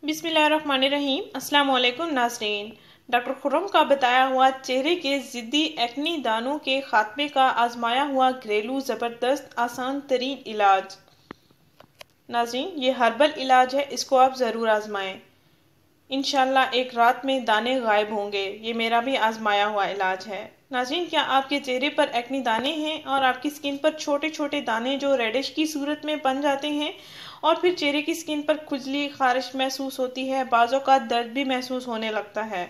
बिस्मिल्लाहिर्रहमानिर्रहीम। अस्सलाम वालेकुम नाज़रीन। डॉक्टर खुर्रम का बताया हुआ चेहरे के ज़िद्दी एक्नी दानों के खात्मे का आजमाया हुआ घरेलू ज़बरदस्त आसान तरीन इलाज। नाज़रीन, ये हर्बल इलाज है, इसको आप ज़रूर आजमाएं। इंशाल्लाह एक रात में दाने गायब होंगे। ये मेरा भी आजमाया हुआ इलाज है। नाज़रीन, क्या आपके चेहरे पर एक्नी दाने हैं और आपकी स्किन पर छोटे छोटे दाने जो रेडिश की सूरत में बन जाते हैं और फिर चेहरे की स्किन पर खुजली खारिश महसूस होती है, बाज़ों का दर्द भी महसूस होने लगता है।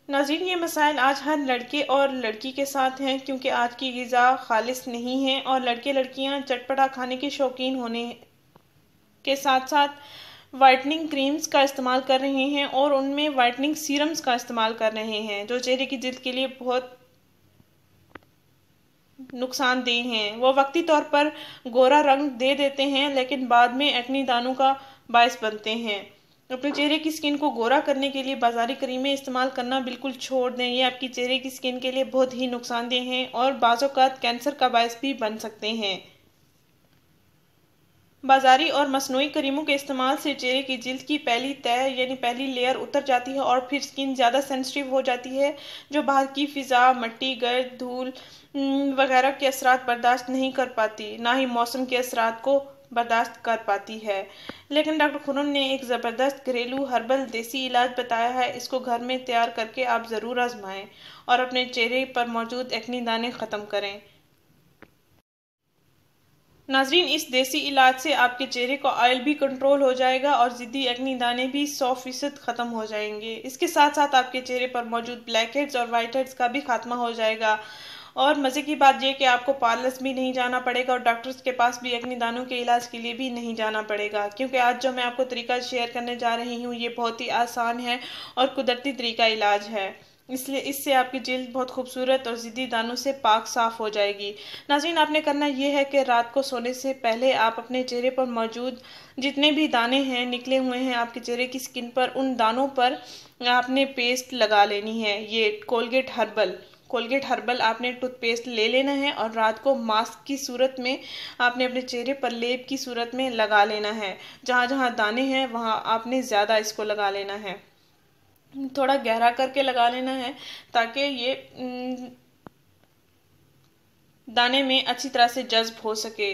नाज़रीन, ये मसाइल आज हर लड़के और लड़की के साथ हैं क्योंकि आज की ग़िज़ा खालिस नहीं है और लड़के लड़कियां चटपटा खाने के शौकीन होने के साथ साथ वाइटनिंग क्रीम्स का इस्तेमाल कर रहे हैं और उनमें वाइटनिंग सीरम्स का इस्तेमाल कर रहे हैं जो चेहरे की जिल्द के लिए बहुत नुकसानदेह हैं। वो वक्ती तौर पर गोरा रंग दे देते हैं लेकिन बाद में एक्नी दानों का बायस बनते हैं। अपने चेहरे की स्किन को गोरा करने के लिए बाजारी क्रीमें इस्तेमाल करना बिल्कुल छोड़ दें। ये आपकी चेहरे की स्किन के लिए बहुत ही नुकसानदेह हैं और बाज़ औक़ात कैंसर का बायस भी बन सकते हैं। बाजारी और मसनूई क्रीमों के इस्तेमाल से चेहरे की जिल्द की पहली तह यानी पहली लेयर उतर जाती है और फिर स्किन ज़्यादा सेंसिटिव हो जाती है जो बाहर की फ़िज़ा, मट्टी, गर्द, धूल वगैरह के असरात बर्दाश्त नहीं कर पाती, ना ही मौसम के असरात को बर्दाश्त कर पाती है। लेकिन डॉक्टर खुर्रम ने एक ज़बरदस्त घरेलू हर्बल देसी इलाज बताया है। इसको घर में तैयार करके आप ज़रूर आजमाएं और अपने चेहरे पर मौजूद एक्नी दाने ख़त्म करें। नाज़रीन, इस देसी इलाज से आपके चेहरे का ऑयल भी कंट्रोल हो जाएगा और ज़िद्दी एक्नी दाने भी 100% ख़त्म हो जाएंगे। इसके साथ साथ आपके चेहरे पर मौजूद ब्लैक हेड्स और वाइट हेड्स का भी खात्मा हो जाएगा। और मज़े की बात यह कि आपको पार्लर्स भी नहीं जाना पड़ेगा और डॉक्टर्स के पास भी एक्नी दानों के इलाज के लिए भी नहीं जाना पड़ेगा क्योंकि आज जो मैं आपको तरीका शेयर करने जा रही हूँ ये बहुत ही आसान है और कुदरती तरीका इलाज है। इसलिए इससे आपकी जिल्द बहुत खूबसूरत और ज़िद्दी दानों से पाक साफ़ हो जाएगी। नाज़रीन, आपने करना ये है कि रात को सोने से पहले आप अपने चेहरे पर मौजूद जितने भी दाने हैं निकले हुए हैं आपके चेहरे की स्किन पर, उन दानों पर आपने पेस्ट लगा लेनी है। ये कोलगेट हर्बल आपने टूथपेस्ट ले लेना है और रात को मास्क की सूरत में आपने अपने चेहरे पर लेप की सूरत में लगा लेना है। जहाँ जहाँ दाने हैं वहाँ आपने ज़्यादा इसको लगा लेना है, थोड़ा गहरा करके लगा लेना है ताकि ये दाने में अच्छी तरह से जज्ब हो सके।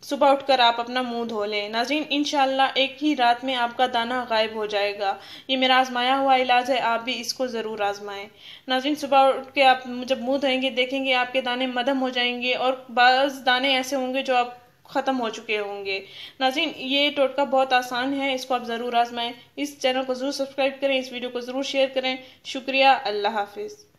सुबह उठकर आप अपना मुंह धो लें। नाज़रीन, इंशाल्लाह एक ही रात में आपका दाना गायब हो जाएगा। ये मेरा आजमाया हुआ इलाज है, आप भी इसको ज़रूर आजमाएं। नाज़रीन, सुबह उठ के आप जब मुंह धोएंगे देखेंगे आपके दाने मदम हो जाएंगे और बाज़ दाने ऐसे होंगे जो आप ख़त्म हो चुके होंगे। नाज़रीन, ये टोटका बहुत आसान है, इसको आप ज़रूर आजमाएं। इस चैनल को ज़रूर सब्सक्राइब करें, इस वीडियो को ज़रूर शेयर करें। शुक्रिया। अल्लाह हाफिज़।